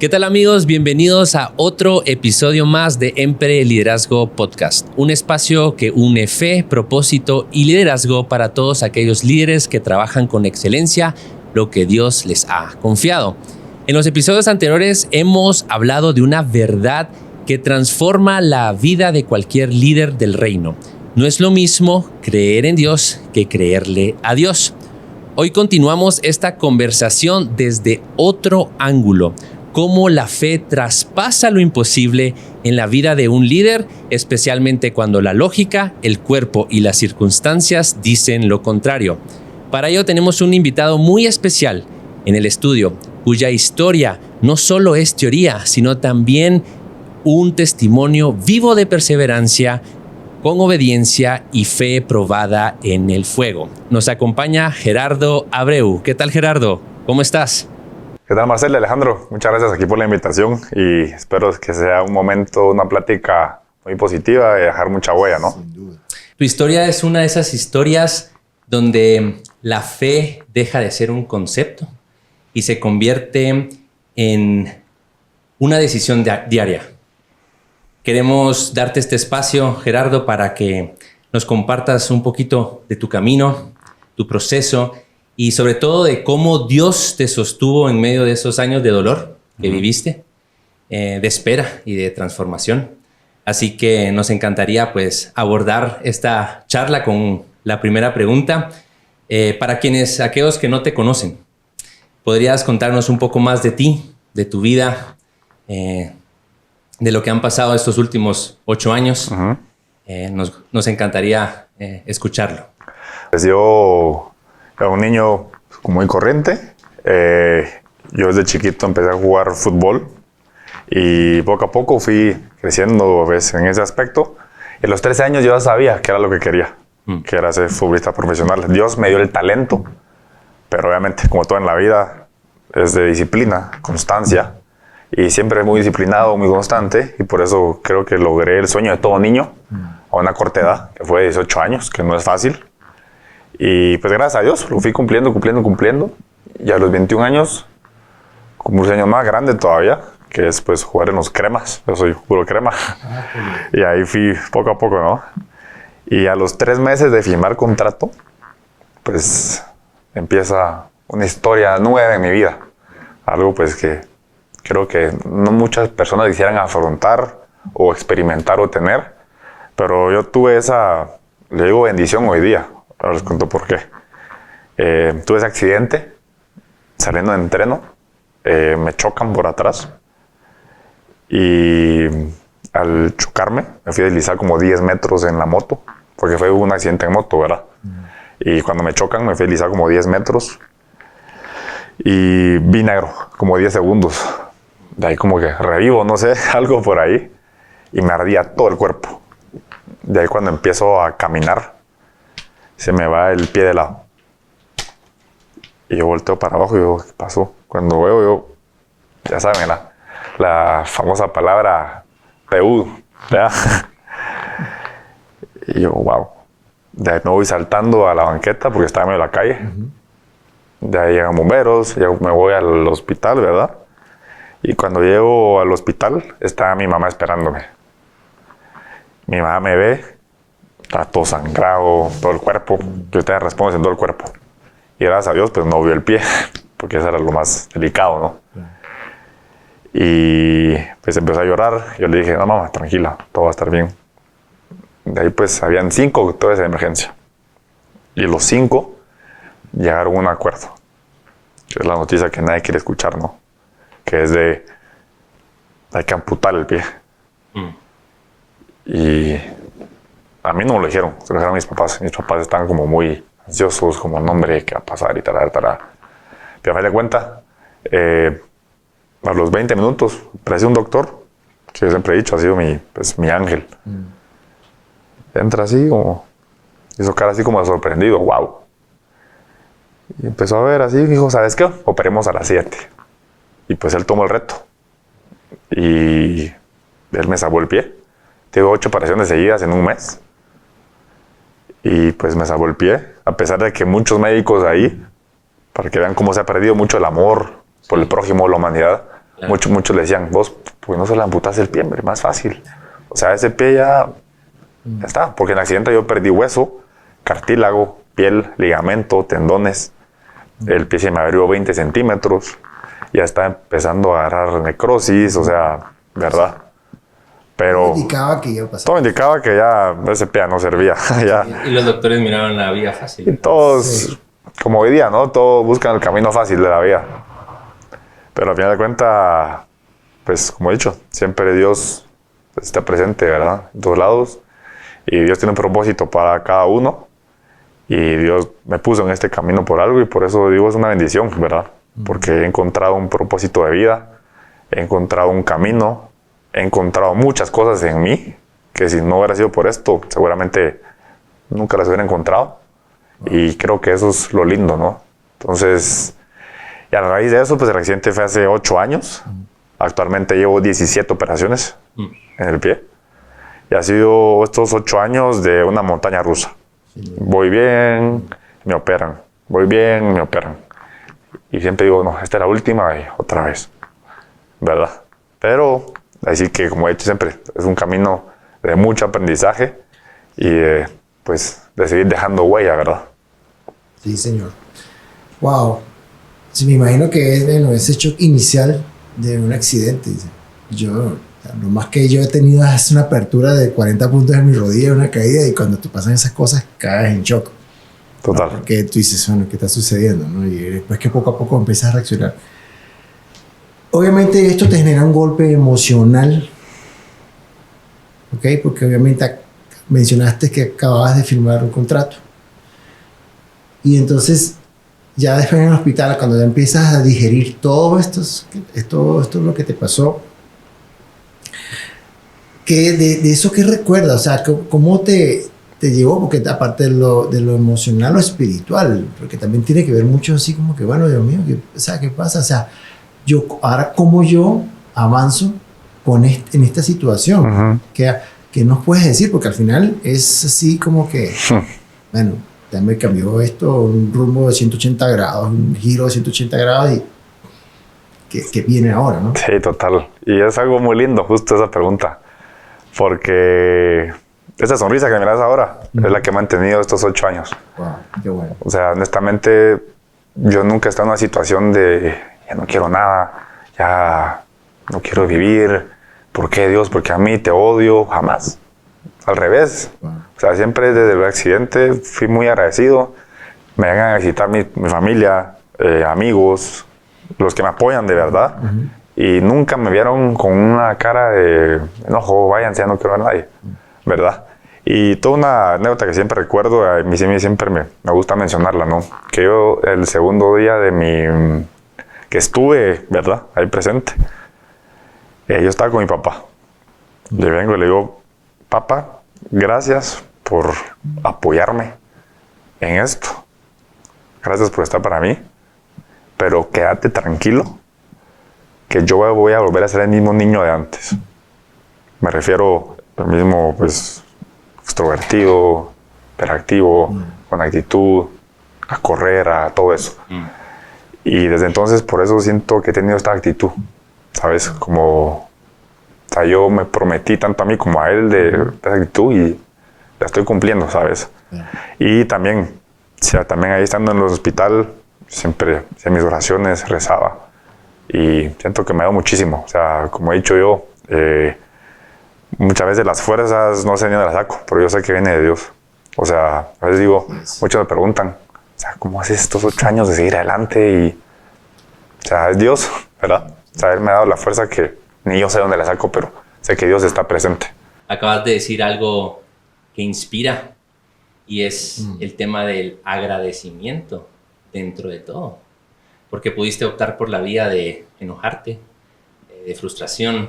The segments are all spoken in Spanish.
¿Qué tal amigos? Bienvenidos a otro episodio más de Empre Liderazgo Podcast, un espacio que une fe, propósito y liderazgo para todos aquellos líderes que trabajan con excelencia lo que Dios les ha confiado. En los episodios anteriores hemos hablado de una verdad que transforma la vida de cualquier líder del reino. No es lo mismo creer en Dios que creerle a Dios. Hoy continuamos esta conversación desde otro ángulo. Cómo la fe traspasa lo imposible en la vida de un líder, especialmente cuando la lógica, el cuerpo y las circunstancias dicen lo contrario. Para ello tenemos un invitado muy especial en el estudio, cuya historia no solo es teoría, sino también un testimonio vivo de perseverancia, con obediencia y fe probada en el fuego. Nos acompaña Gerardo Abreu. ¿Qué tal, Gerardo? ¿Cómo estás? ¿Qué tal, Marcelo? Alejandro, muchas gracias aquí por la invitación y espero que sea un momento, una plática muy positiva y dejar mucha huella, ¿no? Sin duda. Tu historia es una de esas historias donde la fe deja de ser un concepto y se convierte en una decisión diaria. Queremos darte este espacio, Gerardo, para que nos compartas un poquito de tu camino, tu proceso y sobre todo de cómo Dios te sostuvo en medio de esos años de dolor que viviste, de espera y de transformación. Así que nos encantaría pues abordar esta charla con la primera pregunta. Para aquellos que no te conocen, ¿podrías contarnos un poco más de ti, de tu vida, de lo que han pasado estos últimos 8 años? Nos encantaría escucharlo. Pues yo era un niño muy corriente. Yo desde chiquito empecé a jugar fútbol y poco a poco fui creciendo en ese aspecto. Y a los 13 años yo ya sabía que era lo que quería, que era ser futbolista profesional. Dios me dio el talento, pero obviamente, como todo en la vida, es de disciplina, constancia. Y siempre muy disciplinado, muy constante. Y por eso creo que logré el sueño de todo niño a una corta edad, que fue 18 años, que no es fácil. Y pues gracias a Dios lo fui cumpliendo. Y a los 21 años, como un sueño más grande todavía, que es pues jugar en los cremas. Yo soy puro crema. Y ahí fui poco a poco, ¿no? Y a los 3 meses de firmar contrato, pues empieza una historia nueva en mi vida. Algo pues que creo que no muchas personas quisieran afrontar o experimentar o tener. Pero yo tuve esa, le digo bendición hoy día. Ahora les cuento por qué. Tuve ese accidente saliendo de entreno. Me chocan por atrás. Y al chocarme, me fui a deslizar como 10 metros en la moto. Porque fue un accidente en moto, ¿verdad? Y cuando me chocan, me fui a deslizar como 10 metros. Y vi negro, como 10 segundos. De ahí como que revivo, no sé, algo por ahí. Y me ardía todo el cuerpo. De ahí cuando empiezo a caminar, se me va el pie de lado. Y yo volteo para abajo y digo, ¿qué pasó? Cuando veo, yo, ya saben, la famosa palabra PU, ¿verdad? Y yo, wow. De ahí me voy saltando a la banqueta porque estaba en medio de la calle. De ahí llegan bomberos, me voy al hospital, ¿verdad? Y cuando llego al hospital, está mi mamá esperándome. Mi mamá me ve, está todo sangrado, todo el cuerpo. Yo tenía responde en todo el cuerpo. Y gracias a Dios, pues no vio el pie, porque eso era lo más delicado, ¿no? Y pues empezó a llorar. Yo le dije, no, mamá, tranquila, todo va a estar bien. De ahí pues habían 5 doctores de emergencia. Y los 5 llegaron a un acuerdo. Es la noticia que nadie quiere escuchar, ¿no? Que es de, hay que amputar el pie. Y a mí no me lo dijeron, se lo dijeron a mis papás. Mis papás estaban como muy ansiosos, como, no, hombre, ¿qué va a pasar? Y tal. Pero a fin de cuentas, a los 20 minutos, apareció un doctor, que yo siempre he dicho, ha sido mi ángel. Entra así, como, hizo cara así como de sorprendido, wow. Y empezó a ver así, y dijo, ¿sabes qué? Operemos a las 7. Y pues él tomó el reto. Y él me salvó el pie. Tuve 8 operaciones seguidas en un mes. Y pues me salvó el pie. A pesar de que muchos médicos ahí, para que vean cómo se ha perdido mucho el amor por el prójimo, la humanidad, Claro. Muchos le decían, vos, pues no se le amputaste el pie, hombre, más fácil. O sea, ese pie ya está. Porque en el accidente yo perdí hueso, cartílago, piel, ligamento, tendones. El pie se me abrió 20 centímetros. Ya está empezando a agarrar necrosis, o sea, ¿verdad? Pero Todo indicaba que iba a pasar. todo indicaba que ya ese pie no servía. Ya. Y los doctores miraban la vía Y fácil. todos, Sí. como hoy día, ¿no? Todos buscan el camino fácil de la vida. Pero al final de cuentas, pues como he dicho, siempre Dios está presente, ¿verdad? En todos lados. Y Dios tiene un propósito para cada uno. Y Dios me puso en este camino por algo y por eso digo es una bendición, ¿verdad? Porque he encontrado un propósito de vida, he encontrado un camino, he encontrado muchas cosas en mí que si no hubiera sido por esto, seguramente nunca las hubiera encontrado. Y creo que eso es lo lindo, ¿no? Entonces, y a raíz de eso, pues el accidente fue hace 8 años. Actualmente llevo 17 operaciones en el pie. Y ha sido estos 8 años de una montaña rusa. Voy bien, me operan. Voy bien, me operan. Y siempre digo, no, esta es la última y otra vez. ¿Verdad? Pero, así que como he dicho siempre, es un camino de mucho aprendizaje y pues de seguir dejando huella, ¿verdad? Sí, señor. Wow. Sí, me imagino que es ese shock inicial de un accidente. Dice. Yo, o sea, lo más que yo he tenido es una apertura de 40 puntos en mi rodilla, una caída, y cuando te pasan esas cosas, caes en shock. Total. Porque tú dices, bueno, ¿qué está sucediendo? ¿No? Y después que poco a poco empiezas a reaccionar. Obviamente esto te genera un golpe emocional, ¿ok? Porque obviamente mencionaste que acababas de firmar un contrato. Y entonces, ya después en el hospital, cuando ya empiezas a digerir todo esto es lo que te pasó, ¿qué, de eso qué recuerdas? O sea, ¿cómo te llevó? Porque aparte de lo emocional o espiritual, porque también tiene que ver mucho así como que, bueno, Dios mío, o sea, ¿qué pasa? O sea, ahora cómo yo avanzo en esta situación. ¿Qué nos puedes decir? Porque al final es así como que, bueno, ya me cambió esto, un rumbo de 180 grados, un giro de 180 grados y ¿qué viene ahora, no? Sí, total. Y es algo muy lindo justo esa pregunta. Porque esa sonrisa que miras ahora es la que he mantenido estos 8 años. Wow, qué bueno. O sea, honestamente, yo nunca he estado en una situación de ya no quiero nada, ya no quiero vivir. ¿Por qué, Dios? Porque a mí te odio. Jamás. Al revés. Wow. O sea, siempre desde el accidente fui muy agradecido. Me vengan a visitar mi familia, amigos, los que me apoyan de verdad. Y nunca me vieron con una cara de enojo, váyanse, ya no quiero ver a nadie. ¿Verdad? Y toda una anécdota que siempre recuerdo, a mí siempre me gusta mencionarla, ¿no? Que yo el segundo día de que estuve, ¿verdad? Ahí presente, yo estaba con mi papá. Le vengo y le digo, papá, gracias por apoyarme en esto. Gracias por estar para mí. Pero quédate tranquilo que yo voy a volver a ser el mismo niño de antes. Me refiero al mismo, pues, extrovertido, hiperactivo, con actitud, a correr, a todo eso. Y desde entonces, por eso siento que he tenido esta actitud, ¿sabes? Como, o sea, yo me prometí tanto a mí como a él de esa actitud y la estoy cumpliendo, ¿sabes? Y también, o sea, también ahí estando en el hospital, siempre en mis oraciones rezaba. Y siento que me ha dado muchísimo. O sea, como he dicho yo, muchas veces las fuerzas no sé ni dónde las saco, pero yo sé que viene de Dios. O sea, a veces digo, muchos me preguntan, o sea, ¿cómo haces estos 8 años de seguir adelante? Y, o sea, es Dios, ¿verdad? O sea, Él me ha dado la fuerza que ni yo sé dónde la saco, pero sé que Dios está presente. Acabas de decir algo que inspira y es el tema del agradecimiento dentro de todo. Porque pudiste optar por la vía de enojarte, de frustración,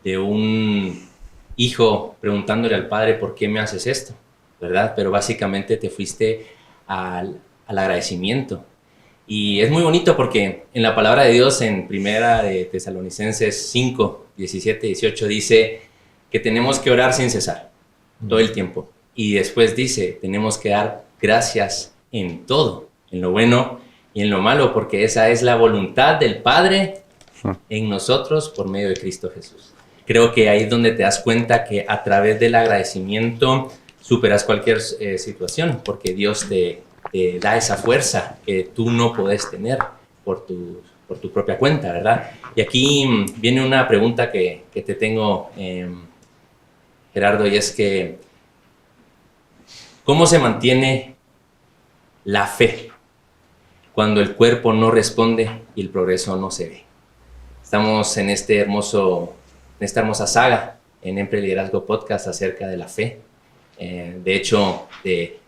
de un hijo preguntándole al padre ¿por qué me haces esto? ¿Verdad? Pero básicamente te fuiste al agradecimiento. Y es muy bonito porque en la palabra de Dios en Primera de Tesalonicenses 5, 17, 18 dice que tenemos que orar sin cesar todo el tiempo. Y después dice, tenemos que dar gracias en todo, en lo bueno y en lo malo, porque esa es la voluntad del Padre en nosotros por medio de Cristo Jesús. Creo que ahí es donde te das cuenta que a través del agradecimiento superas cualquier situación, porque Dios te da esa fuerza que tú no podés tener por tu propia cuenta, ¿verdad? Y aquí viene una pregunta que te tengo, Gerardo, y es que ¿cómo se mantiene la fe cuando el cuerpo no responde y el progreso no se ve? Estamos en esta hermosa saga en Empre Liderazgo Podcast acerca de la fe. De hecho, de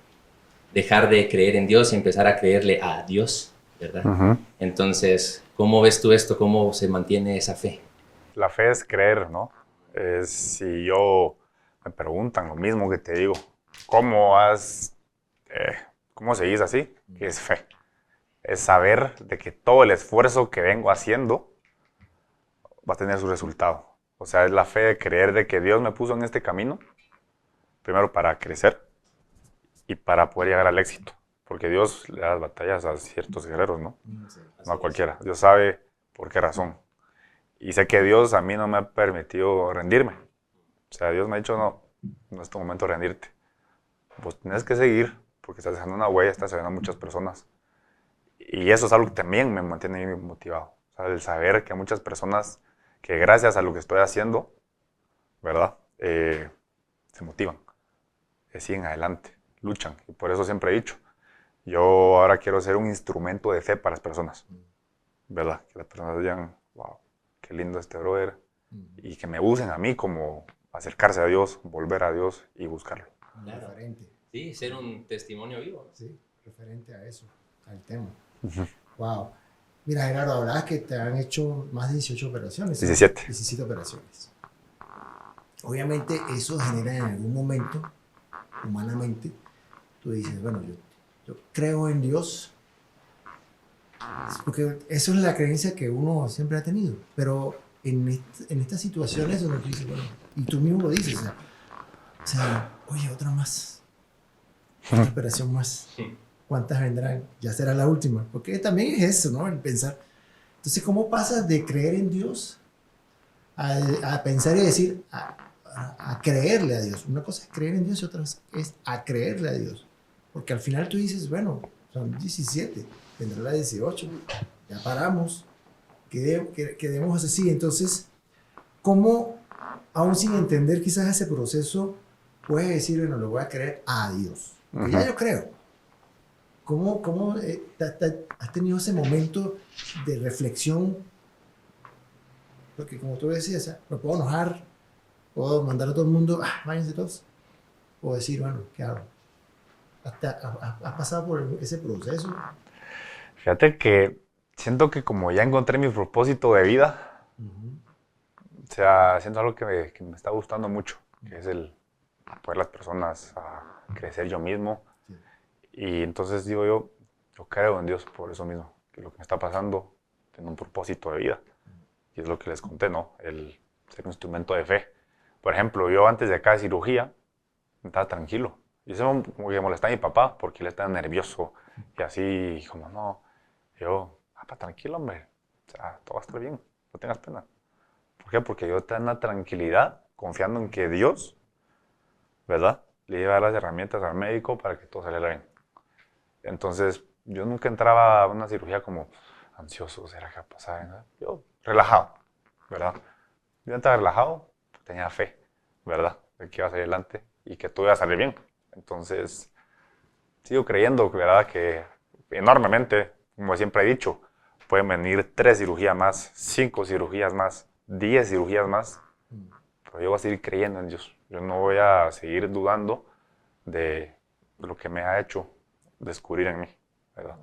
dejar de creer en Dios y empezar a creerle a Dios, ¿verdad? Uh-huh. Entonces, ¿cómo ves tú esto? ¿Cómo se mantiene esa fe? La fe es creer, ¿no? Si yo me preguntan lo mismo que te digo, ¿cómo seguís así? ¿Qué es fe? Es saber de que todo el esfuerzo que vengo haciendo va a tener su resultado. O sea, es la fe de creer de que Dios me puso en este camino, primero para crecer y para poder llegar al éxito. Porque Dios le da las batallas a ciertos guerreros, ¿no? No a cualquiera. Dios sabe por qué razón. Y sé que Dios a mí no me ha permitido rendirme. O sea, Dios me ha dicho, no es tu momento de rendirte. Pues tienes que seguir, porque estás dejando una huella, estás ayudando a muchas personas. Y eso es algo que también me mantiene motivado. O sea, el saber que hay muchas personas que gracias a lo que estoy haciendo, ¿verdad? Se motivan, siguen adelante, luchan. Y por eso siempre he dicho, yo ahora quiero ser un instrumento de fe para las personas, ¿verdad? Que las personas digan, wow, qué lindo este brother. Y que me usen a mí como acercarse a Dios, volver a Dios y buscarlo. Claro. Referente. Sí, ser un testimonio vivo. Sí, referente a eso, al tema. Uh-huh. Wow. Mira, Gerardo, hablabas que te han hecho más de 18 operaciones. 17. 17 operaciones. Obviamente eso genera en algún momento, humanamente, tú dices, bueno, yo creo en Dios, porque eso es la creencia que uno siempre ha tenido, pero en estas situaciones donde tú dices, bueno, y tú mismo lo dices, o sea, oye, otra más, otra operación más. ¿Cuántas vendrán? Ya será la última. Porque también es eso, ¿no? El pensar. Entonces, ¿cómo pasas de creer en Dios a pensar y decir, a creerle a Dios? Una cosa es creer en Dios y otra es a creerle a Dios. Porque al final tú dices, bueno, son 17, vendrá la 18, ya paramos, quedemos así. Entonces, ¿cómo, aún sin entender quizás ese proceso, puedes decir, bueno, le voy a creer a Dios? Porque ya yo creo. ¿Cómo has tenido ese momento de reflexión? Porque como tú decías, me puedo enojar, puedo mandar a todo el mundo, váyanse todos. O decir, bueno, ¿qué hago? ¿Has pasado por ese proceso? Fíjate que siento que como ya encontré mi propósito de vida, o sea, siento algo que me está gustando mucho, que es el apoyar a las personas a crecer yo mismo. Y entonces digo yo creo en Dios por eso mismo, que lo que me está pasando tiene un propósito de vida. Y es lo que les conté, ¿no? El ser un instrumento de fe. Por ejemplo, yo antes de cada cirugía estaba tranquilo. Y eso como que molestaba a mi papá porque él estaba nervioso. Y así, como no. Yo, tranquilo, hombre. O sea, todo va a estar bien. No tengas pena. ¿Por qué? Porque yo estaba en la tranquilidad, confiando en que Dios, ¿verdad?, le iba a dar las herramientas al médico para que todo saliera bien. Entonces, yo nunca entraba a una cirugía como ansioso, ¿será que va a pasar? Yo, relajado, ¿verdad? Yo entraba relajado, tenía fe, ¿verdad?, de que iba a salir adelante y que todo iba a salir bien. Entonces, sigo creyendo, ¿verdad?, que enormemente, como siempre he dicho, pueden venir 3 cirugías más, 5 cirugías más, 10 cirugías más, pero yo voy a seguir creyendo en Dios. Yo no voy a seguir dudando de lo que me ha hecho descubrir en mí, ¿verdad?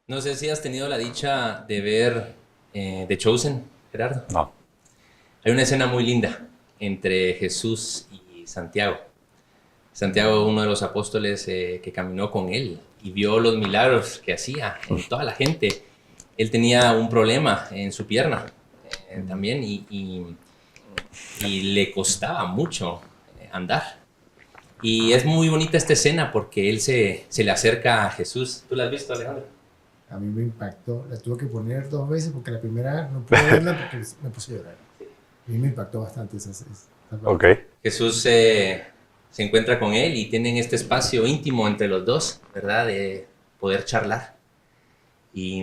No sé si has tenido la dicha de ver The Chosen, Gerardo. No. Hay una escena muy linda entre Jesús y Santiago. Santiago, uno de los apóstoles que caminó con él y vio los milagros que hacía en toda la gente. Él tenía un problema en su pierna también y le costaba mucho andar. Y es muy bonita esta escena porque él se le acerca a Jesús. ¿Tú la has visto, Alejandro? A mí me impactó. La tuve que poner 2 veces porque la primera no pude verla porque me puse a llorar. A mí me impactó bastante esa parte. Ok. Jesús se encuentra con él y tienen este espacio íntimo entre los dos, ¿verdad? De poder charlar. Y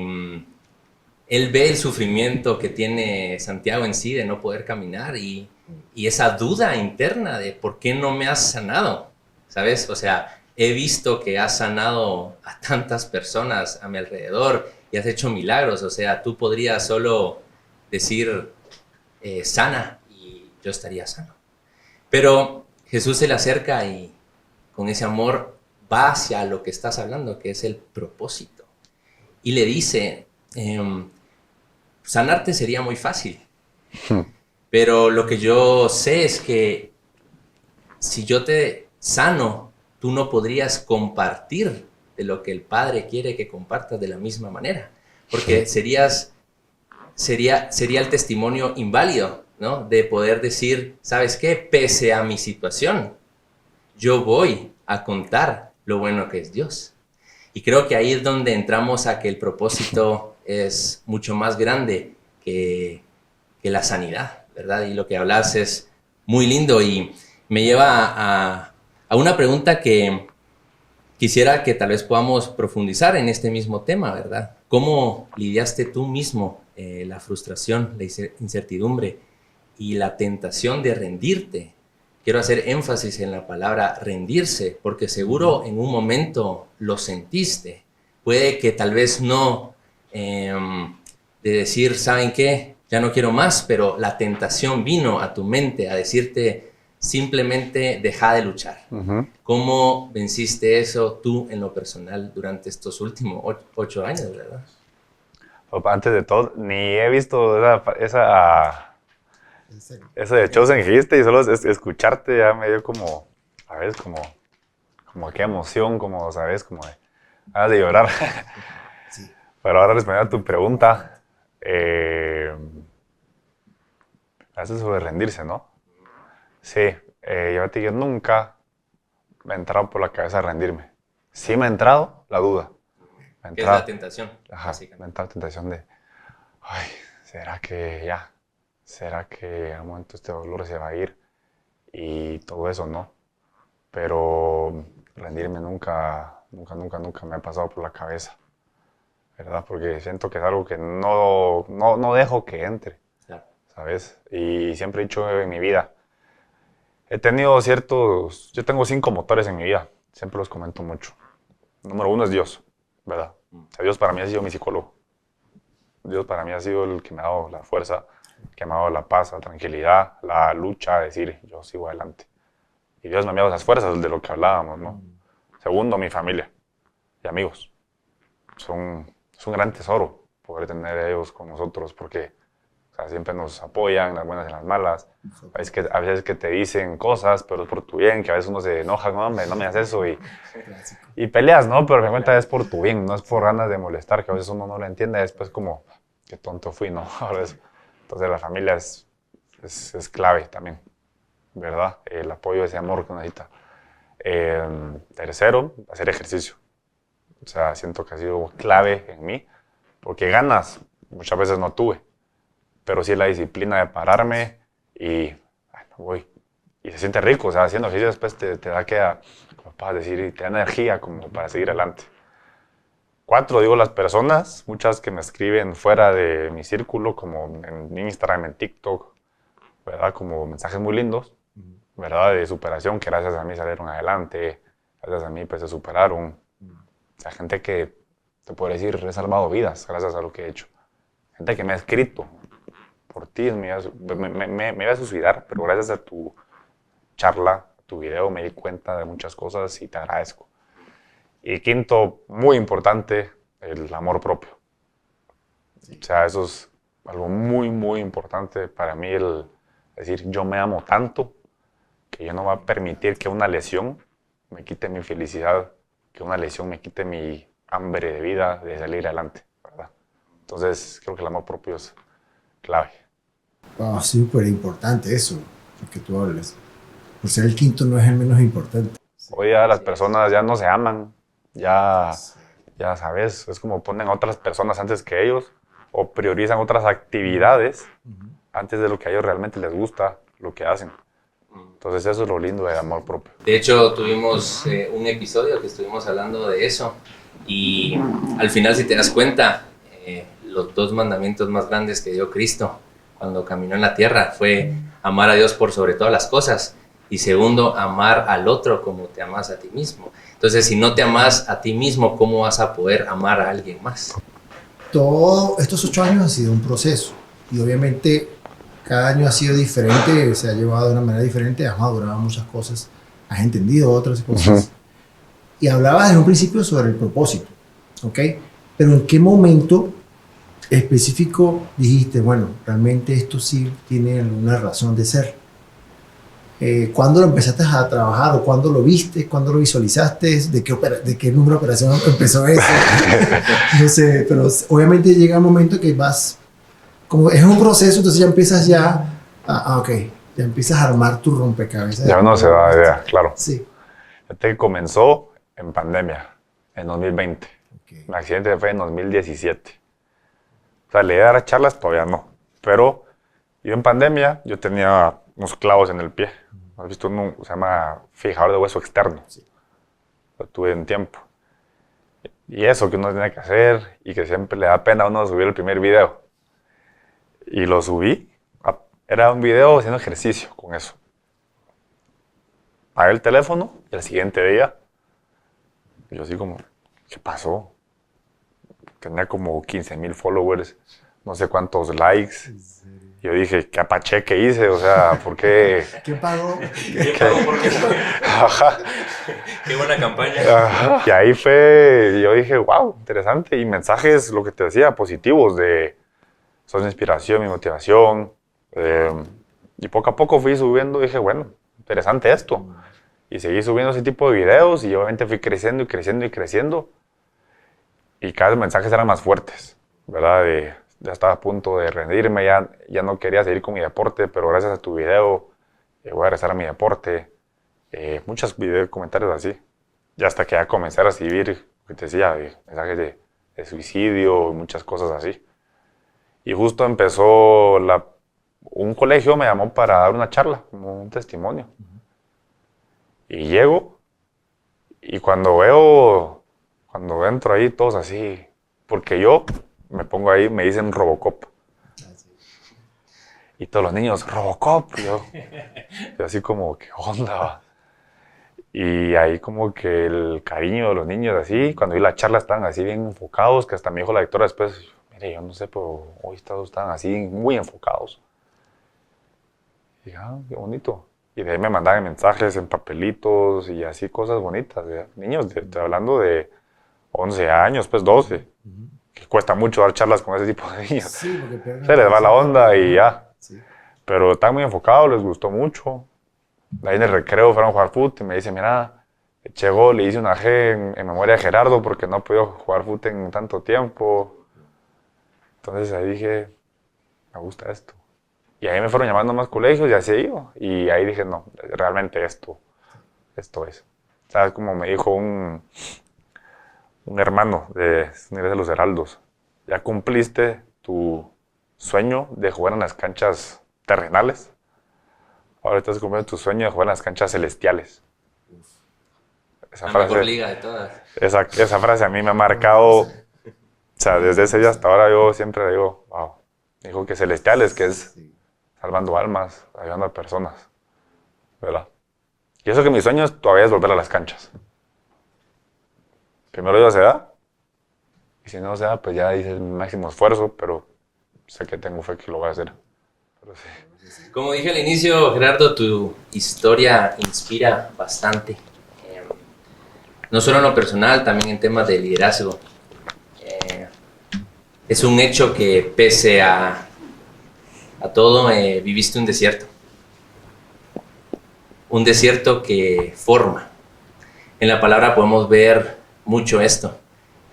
él ve el sufrimiento que tiene Santiago en sí de no poder caminar y esa duda interna de ¿por qué no me has sanado? ¿Sabes? O sea, he visto que has sanado a tantas personas a mi alrededor y has hecho milagros. O sea, tú podrías solo decir sana y yo estaría sano. Pero Jesús se le acerca y con ese amor va hacia lo que estás hablando, que es el propósito. Y le dice, sanarte sería muy fácil. Pero lo que yo sé es que si yo te sano, tú no podrías compartir de lo que el Padre quiere que compartas de la misma manera. Porque sería el testimonio inválido, ¿no? De poder decir, ¿sabes qué? Pese a mi situación, yo voy a contar lo bueno que es Dios. Y creo que ahí es donde entramos a que el propósito es mucho más grande que la sanidad, ¿verdad? Y lo que hablas es muy lindo y me lleva a una pregunta que quisiera que tal vez podamos profundizar en este mismo tema, ¿verdad? ¿Cómo lidiaste tú mismo la frustración, la incertidumbre y la tentación de rendirte? Quiero hacer énfasis en la palabra rendirse, porque seguro en un momento lo sentiste. Puede que tal vez no de decir, ¿saben qué? Ya no quiero más, pero la tentación vino a tu mente a decirte simplemente deja de luchar. ¿Cómo venciste eso tú en lo personal durante estos últimos 8 años, verdad? Antes de todo, ni he visto ese de Chosen que dijiste y solo escucharte ya me dio como, ¿sabes? Como qué emoción, como, ¿sabes? Como de ganas de llorar. Sí. Pero ahora respondiendo a tu pregunta, eso es sobre rendirse, ¿no? Sí, yo nunca me ha entrado por la cabeza rendirme. Sí me ha entrado la duda. ¿Qué es la tentación? Ajá, me ha entrado la tentación de, ay, ¿será que ya? ¿Será que al momento este dolor se va a ir? Y todo eso, ¿no? Pero rendirme nunca me ha pasado por la cabeza, ¿verdad? Porque siento que es algo que no dejo que entre, ¿sabes? Y siempre he dicho en mi vida, yo tengo 5 motores en mi vida, siempre los comento mucho. Número 1 es Dios, ¿verdad? O sea, Dios para mí ha sido mi psicólogo. Dios para mí ha sido el que me ha dado la fuerza, que me ha dado la paz, la tranquilidad, la lucha, decir, yo sigo adelante. Y Dios me ha dado esas fuerzas de lo que hablábamos, ¿no? Segundo, mi familia y amigos. Es un gran tesoro poder tener a ellos con nosotros porque o sea, siempre nos apoyan en las buenas y en las malas. A veces que te dicen cosas, pero es por tu bien, que a veces uno se enoja, no me hagas eso y peleas, ¿no? Pero me cuenta es por tu bien, no es por ganas de molestar, que a veces uno no lo entiende, después como, qué tonto fui, ¿no? Entonces la familia es clave también, ¿verdad? El apoyo, ese amor que uno necesita. Tercero, hacer ejercicio. O sea, siento que ha sido clave en mí, porque ganas muchas veces no tuve, pero sí la disciplina de pararme y bueno, voy. Y se siente rico, o sea, haciendo ejercicio después te da como para decir, y te da energía como para seguir adelante. 4, digo, las personas, muchas que me escriben fuera de mi círculo, como en Instagram, en TikTok, ¿verdad? Como mensajes muy lindos, ¿verdad? De superación, que gracias a mí salieron adelante, gracias a mí pues se superaron. O sea, gente que, te puedo decir, he salvado vidas gracias a lo que he hecho. Gente que me ha escrito, por ti me iba a suicidar, pero gracias a tu charla, a tu video, me di cuenta de muchas cosas y te agradezco. Y 5, muy importante, el amor propio. Sí. O sea, eso es algo muy, muy importante para mí, el decir, yo me amo tanto que yo no voy a permitir que una lesión me quite mi felicidad, que una lesión me quite mi hambre de vida, de salir adelante, ¿verdad? Entonces, creo que el amor propio es clave. Súper importante eso, lo que tú hablas. Por ser el 5 no es el menos importante. Hoy ya las personas ya no se aman, ya sabes, es como ponen a otras personas antes que ellos o priorizan otras actividades antes de lo que a ellos realmente les gusta, lo que hacen. Entonces eso es lo lindo del amor propio. De hecho, tuvimos un episodio que estuvimos hablando de eso y al final, si te das cuenta, los 2 mandamientos más grandes que dio Cristo cuando caminó en la tierra fue amar a Dios por sobre todas las cosas y segundo, amar al otro como te amas a ti mismo. Entonces, si no te amas a ti mismo, ¿cómo vas a poder amar a alguien más? Todos estos 8 años ha sido un proceso y obviamente cada año ha sido diferente, se ha llevado de una manera diferente, has madurado muchas cosas, has entendido otras cosas. Y hablabas en un principio sobre el propósito, ¿ok? Pero ¿en qué momento específico dijiste, bueno, realmente esto sí tiene alguna razón de ser? ¿Cuándo lo empezaste a trabajar o cuándo lo viste, cuándo lo visualizaste, de qué número de operación empezó eso? No sé, pero obviamente llega un momento que vas, como es un proceso, entonces ya empiezas ok, ya empiezas a armar tu rompecabezas. Ya uno se da idea, claro. Sí. Este comenzó en pandemia, en 2020. Okay. Mi accidente fue en 2017. O sea, la idea de dar charlas todavía no. Pero yo en pandemia, yo tenía unos clavos en el pie. ¿Has visto uno? Se llama fijador de hueso externo. Sí. Lo tuve en tiempo. Y eso que uno tiene que hacer y que siempre le da pena a uno subir el primer video. Y lo subí. Era un video haciendo ejercicio con eso. Apagué el teléfono y el siguiente día, yo así como, ¿qué pasó? Tenía como 15,000 followers, no sé cuántos likes. Yo dije, ¿qué apache que hice? O sea, ¿por qué? ¿Quién pagó? ¿Qué pagó por qué? Ajá. Qué buena campaña. Ajá. Y ahí fue, yo dije, wow, interesante. Y mensajes, lo que te decía, positivos de, sos mi inspiración, mi motivación. Y poco a poco fui subiendo, dije, bueno, interesante esto. Y seguí subiendo ese tipo de videos y obviamente fui creciendo y creciendo y creciendo. Y cada vez los mensajes eran más fuertes, ¿verdad? Ya estaba a punto de rendirme, ya no quería seguir con mi deporte, pero gracias a tu video voy a regresar a mi deporte. Muchos comentarios así. Y hasta que ya comencé a recibir, que te decía, mensajes de suicidio, muchas cosas así. Y justo empezó un colegio me llamó para dar una charla, como un testimonio. Y llego, y cuando entro ahí, todos así, porque yo me pongo ahí, me dicen Robocop. Y todos los niños, Robocop. Yo así como, ¿qué onda? Y ahí como que el cariño de los niños así, cuando vi la charla estaban así bien enfocados, que hasta me dijo la directora después, mire, yo no sé, pero hoy todos estaban así muy enfocados. Y qué bonito. Y de ahí me mandaban mensajes en papelitos y así cosas bonitas. Niños, hablando de 11 años, pues 12. Que cuesta mucho dar charlas con ese tipo de niños. Sí, se les va la onda y ya. Sí. Pero están muy enfocados, les gustó mucho. De ahí en el recreo fueron a jugar fútbol y me dice, mira, eché gol, le hice una G en memoria de Gerardo porque no he podido jugar fútbol en tanto tiempo. Entonces ahí dije, me gusta esto. Y ahí me fueron llamando más colegios y así iba. Y ahí dije, no, realmente esto es. ¿Sabes? Como me dijo un hermano de Unidades de los Heraldos, ya cumpliste tu sueño de jugar en las canchas terrenales. Ahora estás cumpliendo tu sueño de jugar en las canchas celestiales. Esa La frase, mejor liga de todas. esa frase a mí me ha marcado. O sea, desde ese día hasta ahora yo siempre digo, wow. Dijo que celestiales, que es salvando almas, ayudando a personas, ¿verdad? Y eso que mi sueño todavía es volver a las canchas. Primero ya se da, y si no se da, pues ya hice el máximo esfuerzo, pero sé que tengo fe que lo voy a hacer. Pero sí. Como dije al inicio, Gerardo, tu historia inspira bastante. No solo en lo personal, también en temas de liderazgo. Es un hecho que pese a todo, viviste un desierto. Un desierto que forma. En la palabra podemos ver mucho esto,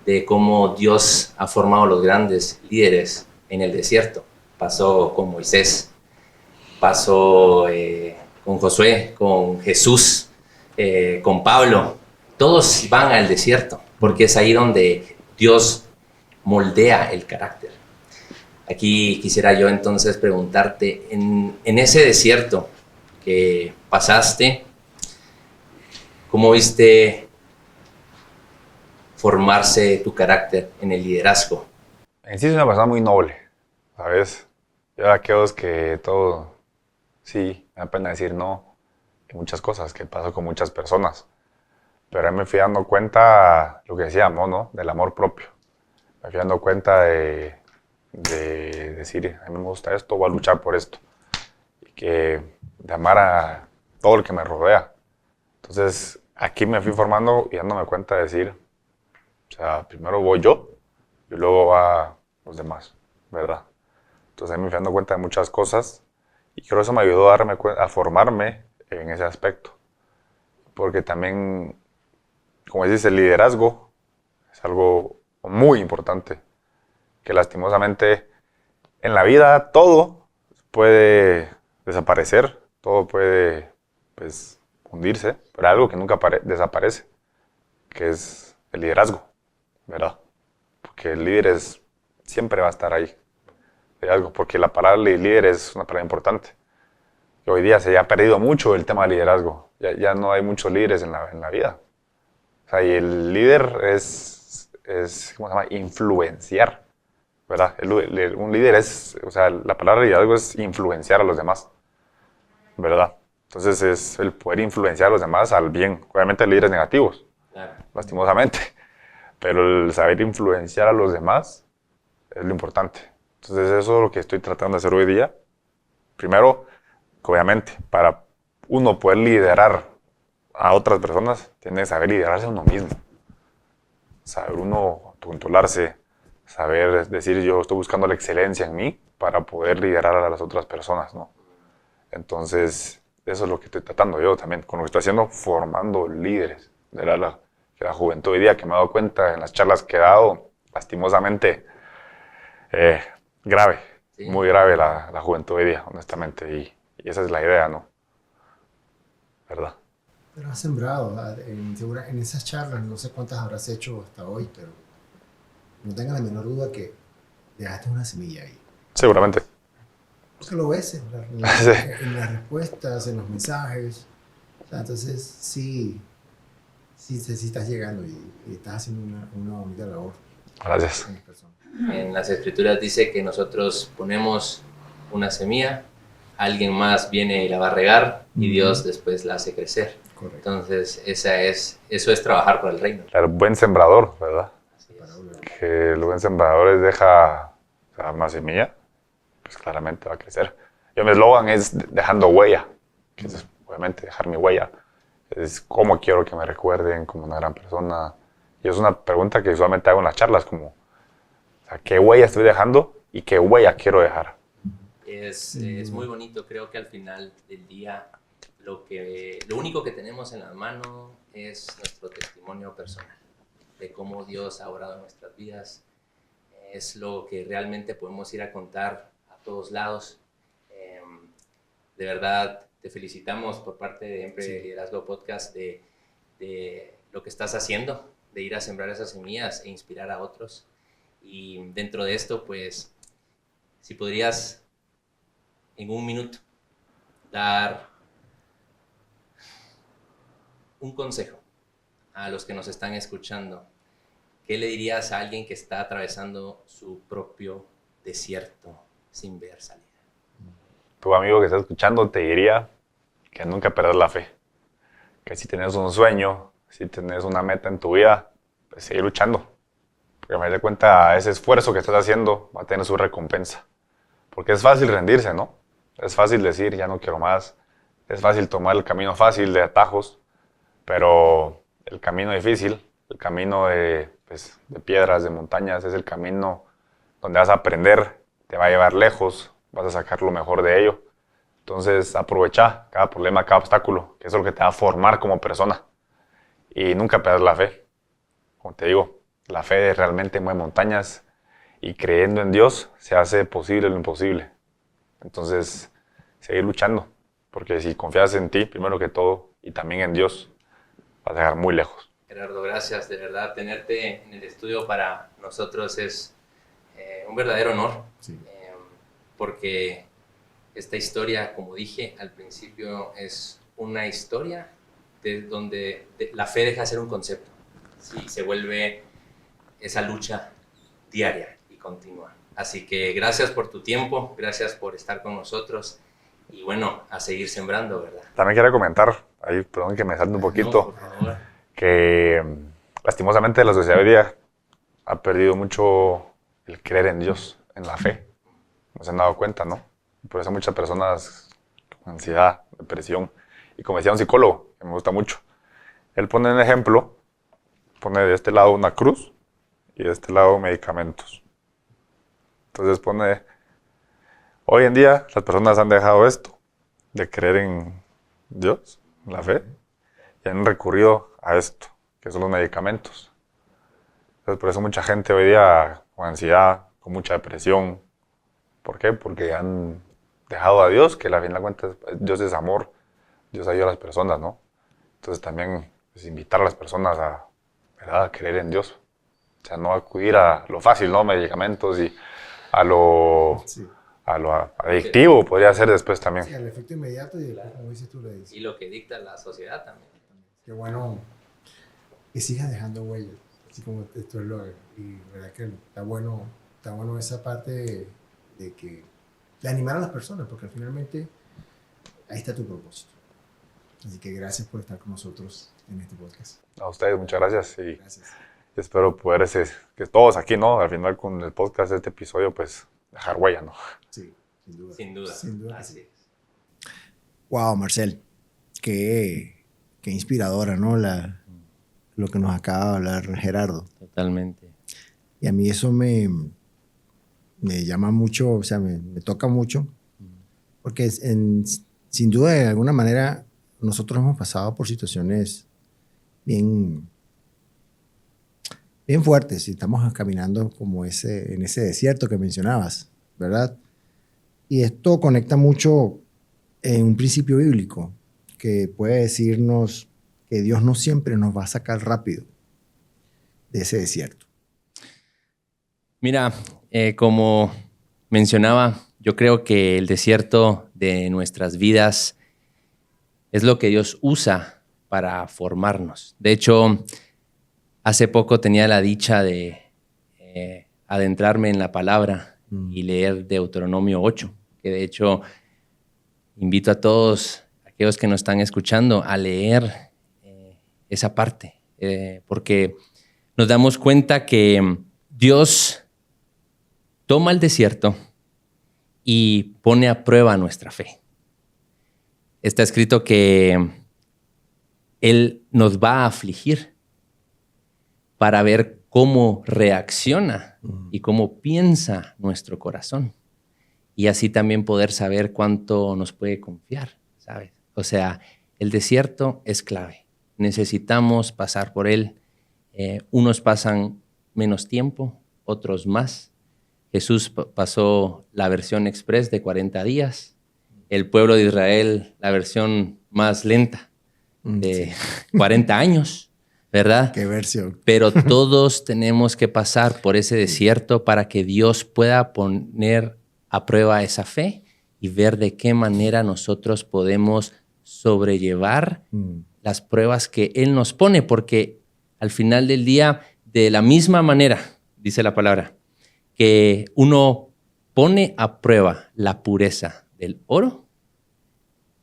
de cómo Dios ha formado los grandes líderes en el desierto. Pasó con Moisés, pasó con Josué, con Jesús, con Pablo, todos van al desierto, porque es ahí donde Dios moldea el carácter. Aquí quisiera yo entonces preguntarte, en ese desierto que pasaste, ¿cómo viste formarse tu carácter en el liderazgo? En sí es una persona muy noble, ¿sabes? Yo era aquellos que todo, sí, me da pena decir no, y muchas cosas que paso con muchas personas. Pero ahí me fui dando cuenta, lo que decíamos, ¿no? Del amor propio. Me fui dando cuenta de decir, a mí me gusta esto, voy a luchar por esto. Y que de amar a todo el que me rodea. Entonces, aquí me fui formando y dándome cuenta de decir, o sea, primero voy yo y luego va los demás, ¿verdad? Entonces ahí me fui dando cuenta de muchas cosas y creo que eso me ayudó a formarme en ese aspecto. Porque también, como dices, el liderazgo es algo muy importante, que lastimosamente en la vida todo puede desaparecer, todo puede pues, hundirse, pero hay algo que nunca desaparece, que es el liderazgo, ¿verdad? Porque el líder siempre va a estar ahí, liderazgo, porque la palabra líder es una palabra importante. Y hoy día se ha perdido mucho el tema del liderazgo, ya no hay muchos líderes en la vida. O sea, y el líder es ¿cómo se llama? Influenciar, ¿verdad? Un líder o sea, la palabra liderazgo es influenciar a los demás, ¿verdad? Entonces es el poder influenciar a los demás al bien. Obviamente hay líderes negativos, Claro. lastimosamente, pero el saber influenciar a los demás es lo importante. Entonces eso es lo que estoy tratando de hacer hoy día. Primero, obviamente, para uno poder liderar a otras personas, tiene que saber liderarse a uno mismo. Saber uno controlarse, saber decir yo estoy buscando la excelencia en mí para poder liderar a las otras personas, ¿no? Entonces, eso es lo que estoy tratando yo también, con lo que estoy haciendo, formando líderes de la juventud hoy día, que me he dado cuenta en las charlas que he dado, lastimosamente, grave, Sí. muy grave la juventud hoy día, honestamente, y esa es la idea, ¿no? ¿Verdad? Pero has sembrado, ¿verdad? En esas charlas, no sé cuántas habrás hecho hasta hoy, pero no tengas la menor duda que dejaste una semilla ahí. Seguramente. Porque lo ves Sí. en las respuestas, en los mensajes. O sea, entonces, sí estás llegando y estás haciendo una bonita labor Gracias. con las personas. En las escrituras dice que nosotros ponemos una semilla, alguien más viene y la va a regar y Dios después la hace crecer. Correcto. Entonces, eso es trabajar por el reino. El buen sembrador, ¿verdad? Así es. Que el buen sembrador deja una semilla, pues claramente va a crecer. Yo mi eslogan es dejando huella, que es obviamente dejar mi huella. Es cómo quiero que me recuerden como una gran persona. Y es una pregunta que usualmente hago en las charlas, como, o sea, ¿qué huella estoy dejando y qué huella quiero dejar? Es muy bonito, creo que al final del día lo único que tenemos en las manos es nuestro testimonio personal, de cómo Dios ha obrado en nuestras vidas. Es lo que realmente podemos ir a contar a todos lados. De verdad, te felicitamos por parte de Empre Liderazgo Podcast de lo que estás haciendo, de ir a sembrar esas semillas e inspirar a otros. Y dentro de esto, pues, si podrías en un minuto dar un consejo a los que nos están escuchando, ¿qué le dirías a alguien que está atravesando su propio desierto sin ver salida? Tu amigo que está escuchando te diría que nunca perdas la fe. Que si tienes un sueño, si tienes una meta en tu vida, pues seguir luchando. Porque a me de cuenta, ese esfuerzo que estás haciendo va a tener su recompensa. Porque es fácil rendirse, ¿no? Es fácil decir, ya no quiero más. Es fácil tomar el camino fácil de atajos. Pero el camino difícil, el camino de piedras, de montañas, es el camino donde vas a aprender, te va a llevar lejos, vas a sacar lo mejor de ello. Entonces aprovecha cada problema, cada obstáculo, que eso es lo que te va a formar como persona. Y nunca perder la fe. Como te digo, la fe realmente mueve montañas y creyendo en Dios se hace posible lo imposible. Entonces, seguir luchando, porque si confías en ti, primero que todo, y también en Dios, vas a llegar muy lejos. Gerardo, gracias. De verdad, tenerte en el estudio para nosotros es un verdadero honor. Sí. Porque esta historia, como dije al principio, es una historia donde la fe deja de ser un concepto. Sí, se vuelve esa lucha diaria y continua. Así que gracias por tu tiempo, gracias por estar con nosotros y bueno, a seguir sembrando, ¿verdad? También quiero comentar, ahí, perdón que me salte un poquito, No, por favor. que lastimosamente la sociedad hoy día ha perdido mucho el creer en Dios, en la fe. No se han dado cuenta, ¿no? Por eso muchas personas con ansiedad, depresión. Y como decía un psicólogo, que me gusta mucho, él pone un ejemplo, pone de este lado una cruz y de este lado medicamentos. Entonces pone, hoy en día las personas han dejado esto, de creer en Dios, en la fe, y han recurrido a esto, que son los medicamentos. Entonces por eso mucha gente hoy día con ansiedad, con mucha depresión. ¿Por qué? Porque han dejado a Dios, que al final de cuentas Dios es amor, Dios ayuda a las personas, ¿no? Entonces también pues, invitar a las personas a, ¿verdad?, a creer en Dios. O sea, no acudir a lo fácil, ¿no? Medicamentos y a lo, Sí. a lo adictivo podría ser después también. Sí, al efecto inmediato y después, como dices tú, le dices. Y lo que dicta la sociedad también. Qué bueno que sigas dejando huellas, así como esto es lo y verdad que está bueno esa parte de animar a las personas, porque finalmente ahí está tu propósito. Así que gracias por estar con nosotros en este podcast. A ustedes, muchas gracias y Gracias. espero poder, que todos aquí, ¿no? Al final con el podcast de este episodio, pues dejar huella, ¿no? Sí, sin duda. Sin duda. Sin duda que Así sí. es. Wow, Marcel, qué inspiradora, ¿no? Lo que nos acaba de hablar Gerardo. Totalmente. Y a mí eso me llama mucho, o sea, me toca mucho, porque sin duda, de alguna manera, nosotros hemos pasado por situaciones bien fuertes y estamos caminando como en ese desierto que mencionabas, ¿verdad? Y esto conecta mucho en un principio bíblico que puede decirnos que Dios no siempre nos va a sacar rápido de ese desierto. Mira, como mencionaba, yo creo que el desierto de nuestras vidas es lo que Dios usa para formarnos. De hecho, hace poco tenía la dicha de adentrarme en la palabra y leer Deuteronomio 8, que de hecho invito a todos aquellos que nos están escuchando a leer esa parte, porque nos damos cuenta que Dios toma el desierto y pone a prueba nuestra fe. Está escrito que Él nos va a afligir para ver cómo reacciona y cómo piensa nuestro corazón. Y así también poder saber cuánto nos puede confiar, ¿sabes? O sea, el desierto es clave. Necesitamos pasar por él. Unos pasan menos tiempo, otros más. Jesús pasó la versión express de 40 días. El pueblo de Israel, la versión más lenta de 40 años, ¿verdad? Qué versión. Pero todos tenemos que pasar por ese desierto para que Dios pueda poner a prueba esa fe y ver de qué manera nosotros podemos sobrellevar las pruebas que Él nos pone, porque al final del día, de la misma manera, dice la palabra, que uno pone a prueba la pureza del oro,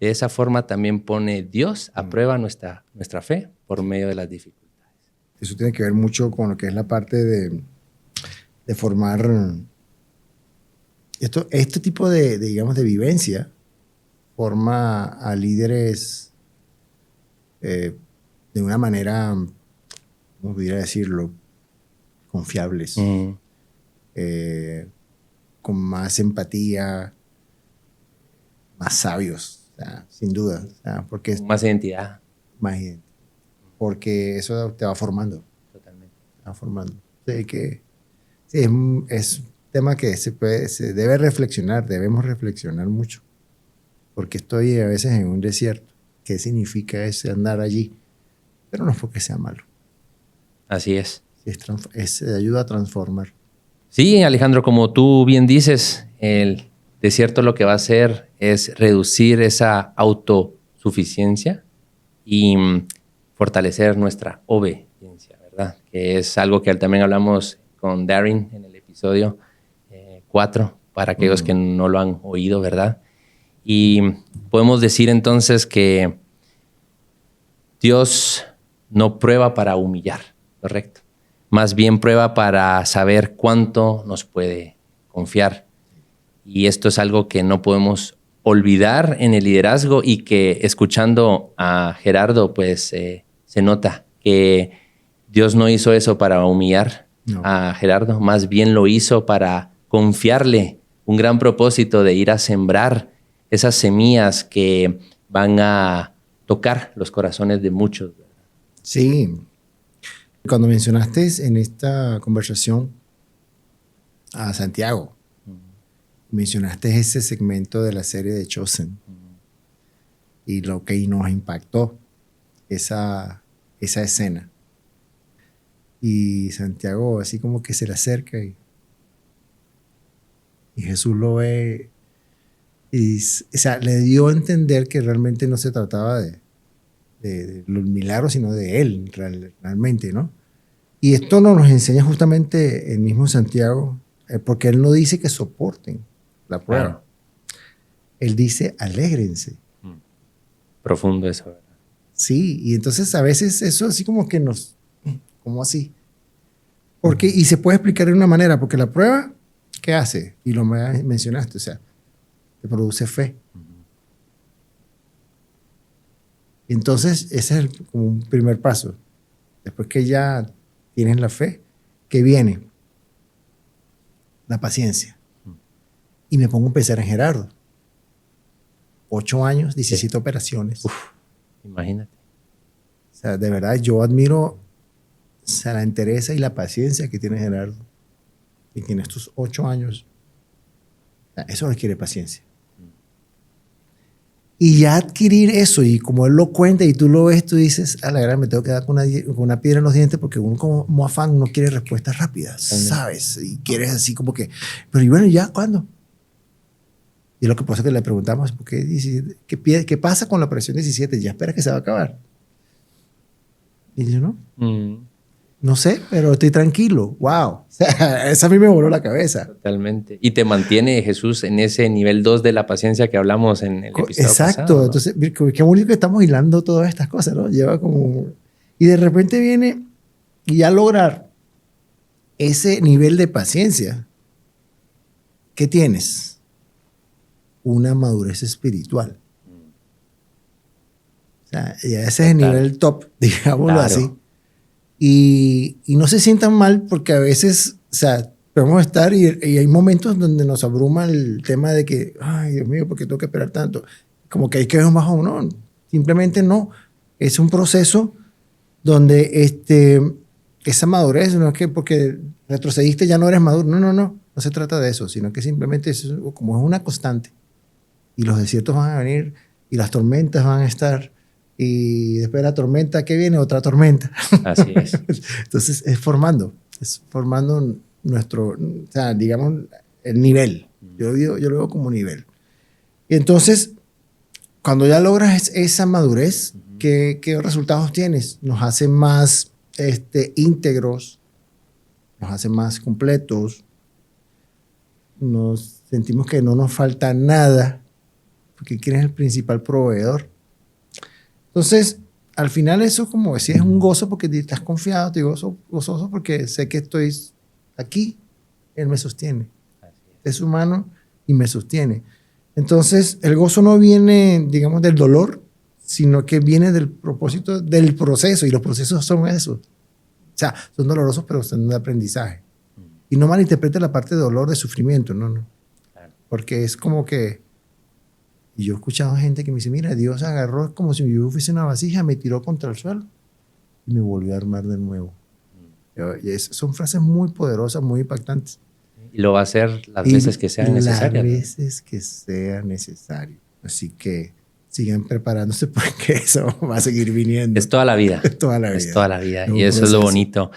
de esa forma también pone Dios a prueba nuestra fe por medio de las dificultades. Eso tiene que ver mucho con lo que es la parte de formar este tipo digamos, de vivencia, forma a líderes de una manera, ¿cómo pudiera decirlo?, confiables, con más empatía, más sabios, o sea, sin duda, o sea, porque Más identidad. más identidad, porque eso te va formando. Totalmente. Te va formando. Sí, es un tema que se debe reflexionar, debemos reflexionar mucho, porque estoy a veces en un desierto. ¿Qué significa ese andar allí? pero no es porque sea malo. Así es. Ayuda a transformar. Sí, Alejandro, como tú bien dices, el desierto lo que va a hacer es reducir esa autosuficiencia y fortalecer nuestra obediencia, ¿verdad? Que es algo que también hablamos con Darren en el episodio 4, para aquellos que no lo han oído, ¿verdad? Y podemos decir entonces que Dios no prueba para humillar, ¿correcto? Más bien prueba para saber cuánto nos puede confiar. Y esto es algo que no podemos olvidar en el liderazgo y que escuchando a Gerardo, pues se nota que Dios no hizo eso para humillar a Gerardo, más bien lo hizo para confiarle un gran propósito de ir a sembrar esas semillas que van a tocar los corazones de muchos. Sí. Cuando mencionaste en esta conversación a Santiago, mencionaste ese segmento de la serie de Chosen y lo que nos impactó esa escena. Y Santiago así como que se le acerca y Jesús lo ve y, o sea, le dio a entender que realmente no se trataba de los milagros, sino de él realmente, ¿no? Y esto nos enseña justamente el mismo Santiago, porque él no dice que soporten la prueba. Claro. Él dice, alégrense. Profundo eso, ¿verdad? Sí, y entonces a veces eso así como que ¿cómo así? Porque, y se puede explicar de una manera, porque la prueba, ¿qué hace? Y lo mencionaste, o sea, te produce fe. Entonces, ese es como un primer paso. Después que ya tienes la fe, ¿qué viene? La paciencia. Y me pongo a pensar en Gerardo. 8 años, 17 operaciones. Uf, imagínate. O sea, de verdad, yo admiro, o sea, la entereza y la paciencia que tiene Gerardo. Y que en estos 8 años, o sea, eso requiere paciencia. Y ya adquirir eso, y como él lo cuenta y tú lo ves, tú dices, a la gran me tengo que dar con una piedra en los dientes, porque uno como afán uno quiere respuestas rápidas, ¿sabes? Y quieres así como que, pero y bueno, ¿ya cuándo? Y lo que pasa es que le preguntamos, ¿por qué 17? ¿Qué pasa con la operación 17? ¿Ya espera que se va a acabar? Y yo, no. No sé, pero estoy tranquilo. ¡Wow! O sea, eso a mí me voló la cabeza. Totalmente. Y te mantiene Jesús en ese nivel 2 de la paciencia que hablamos en el episodio Exacto. pasado, ¿no? Entonces, qué bonito que estamos hilando todas estas cosas, ¿no? Lleva como... Y de repente viene y ya lograr ese nivel de paciencia. ¿Qué tienes? Una madurez espiritual. O sea, ya ese es el nivel top, digámoslo así. Y no se sientan mal porque a veces, o sea, podemos estar y hay momentos donde nos abruma el tema de que, ay, Dios mío, ¿por qué tengo que esperar tanto? Como que hay que ver un bajón. No, simplemente no. Es un proceso donde esa madurez, no es que porque retrocediste ya no eres maduro. No se trata de eso, sino que simplemente como es una constante. Y los desiertos van a venir y las tormentas van a estar. Y después de la tormenta, ¿qué viene? Otra tormenta. Así es. Entonces, es formando nuestro, o sea, digamos, el nivel. Yo lo veo como nivel. Y entonces, cuando ya logras esa madurez, ¿qué resultados tienes? Nos hace más íntegros, nos hace más completos, nos sentimos que no nos falta nada, porque ¿quién es el principal proveedor? Entonces, al final eso, como decía, es un gozo porque estás confiado, te gozoso porque sé que estoy aquí, Él me sostiene. Es humano y me sostiene. Entonces, el gozo no viene, digamos, del dolor, sino que viene del propósito del proceso, y los procesos son eso. O sea, son dolorosos, pero son de aprendizaje. Y no malinterprete la parte de dolor, de sufrimiento, no. Porque es como que... Y yo he escuchado gente que me dice, mira, Dios agarró como si yo fuese una vasija, me tiró contra el suelo y me volvió a armar de nuevo. Y son frases muy poderosas, muy impactantes. Y lo va a hacer las veces que sean necesarias. Las veces que sea necesario. Así que sigan preparándose porque eso va a seguir viniendo. Es toda la vida. Es toda la vida. Es toda la vida. Un Y eso es lo proceso. bonito.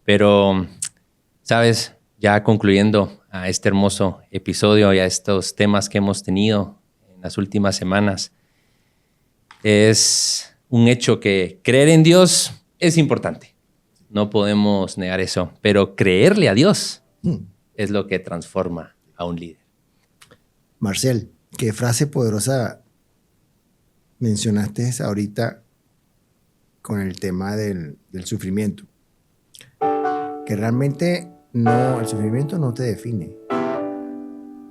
Pero, ¿sabes? Ya concluyendo a este hermoso episodio y a estos temas que hemos tenido en las últimas semanas, es un hecho que creer en Dios es importante. No podemos negar eso. Pero creerle a Dios es lo que transforma a un líder. Marcel, qué frase poderosa mencionaste ahorita con el tema del sufrimiento. Que realmente no, el sufrimiento no te define,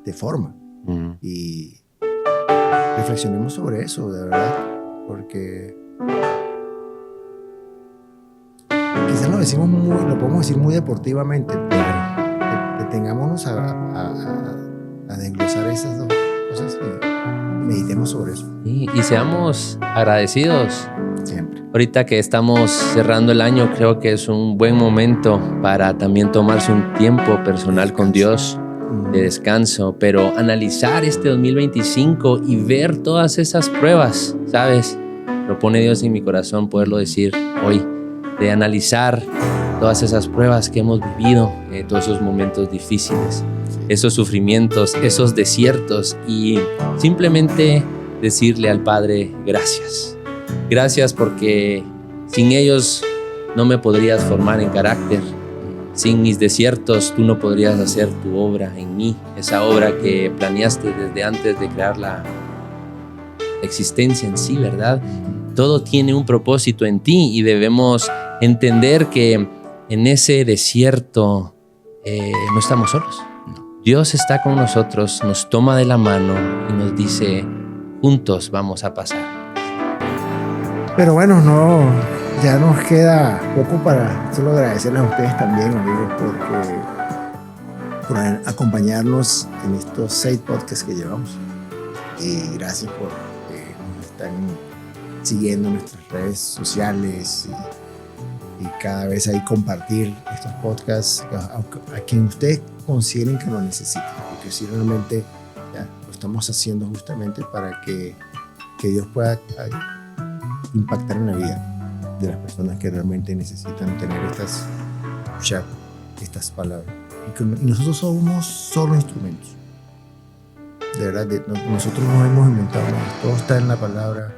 te forma. Y reflexionemos sobre eso, de verdad, porque quizás lo podemos decir muy deportivamente, pero detengámonos a desglosar esas dos cosas y meditemos sobre eso. Y seamos agradecidos. Siempre. Ahorita que estamos cerrando el año, creo que es un buen momento para también tomarse un tiempo personal con Dios de descanso, pero analizar este 2025 y ver todas esas pruebas, ¿sabes? Lo pone Dios en mi corazón poderlo decir hoy, de analizar todas esas pruebas que hemos vivido, todos esos momentos difíciles, esos sufrimientos, esos desiertos, y simplemente decirle al Padre gracias. Gracias porque sin ellos no me podrías formar en carácter. Sin mis desiertos tú no podrías hacer tu obra en mí, esa obra que planeaste desde antes de crear la existencia en sí, ¿verdad? Todo tiene un propósito en ti y debemos entender que en ese desierto no estamos solos. Dios está con nosotros, nos toma de la mano y nos dice, juntos vamos a pasar. Pero bueno, ya nos queda poco para solo agradecerles a ustedes también, amigos, por acompañarnos en estos 6 podcasts que llevamos. Y gracias por nos están siguiendo en nuestras redes sociales y cada vez ahí compartir estos podcasts a quien ustedes consideren que lo necesiten, porque si realmente ya lo estamos haciendo justamente para que Dios pueda impactar en la vida de las personas que realmente necesitan tener estas palabras. Y nosotros somos solo instrumentos. De verdad, nosotros no hemos inventado nada. Todo está en la palabra,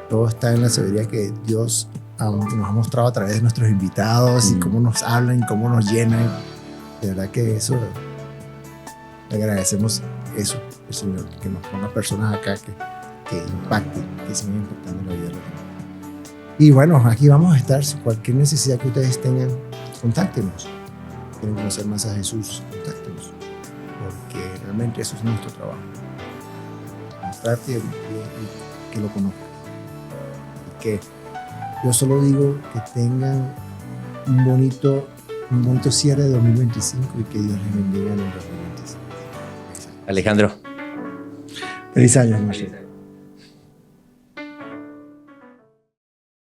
todo está en la sabiduría que Dios nos ha mostrado a través de nuestros invitados y cómo nos hablan, cómo nos llenan. De verdad que eso, le agradecemos eso, el Señor, que nos ponga personas acá que impacten, que sigan impactando la vida de los demás. Y bueno, aquí vamos a estar. Si cualquier necesidad que ustedes tengan, contáctenos. Quieren conocer más a Jesús, contáctenos. Porque realmente eso es nuestro trabajo. Mostrarte y que lo conozcan. Y que yo solo digo que tengan un bonito cierre de 2025 y que Dios les bendiga en el 2025. Alejandro. Feliz año, Marcelo.